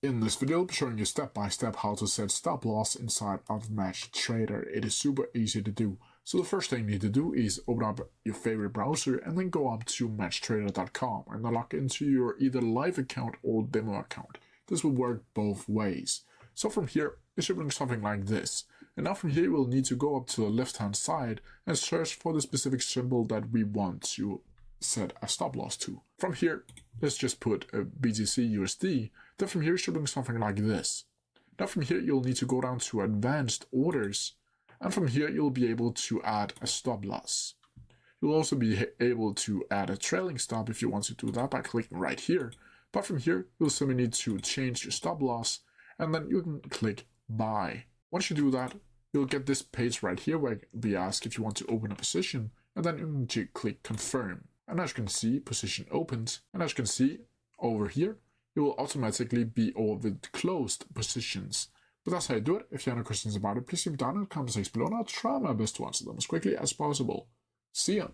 In this video, I'll be showing you step by step how to set stop loss inside of MetaTrader. It is super easy to do. So the first thing you need to do is open up your favorite browser and then go up to MetaTrader.com and then log into your either live account or demo account. This will work both ways. So from here, it should bring something like this. And now from here, you will need to go up to the left-hand side and search for the specific symbol that we want to set a stop loss to. From here, let's just put a BTC USD. Then from here, it should bring something like this. Now from here, you'll need to go down to advanced orders. And from here, you'll be able to add a stop loss. You'll also be able to add a trailing stop if you want to do that by clicking right here. But from here, you'll simply need to change your stop loss and then you can click buy. Once you do that, you'll get this page right here where you'll be asked if you want to open a position, and then you need to click confirm. And as you can see, position opened. And as you can see over here, it will automatically be all the closed positions. But that's how you do it. If you have any questions about it, please leave it down in the comment section below and I'll try my best to answer them as quickly as possible. See ya!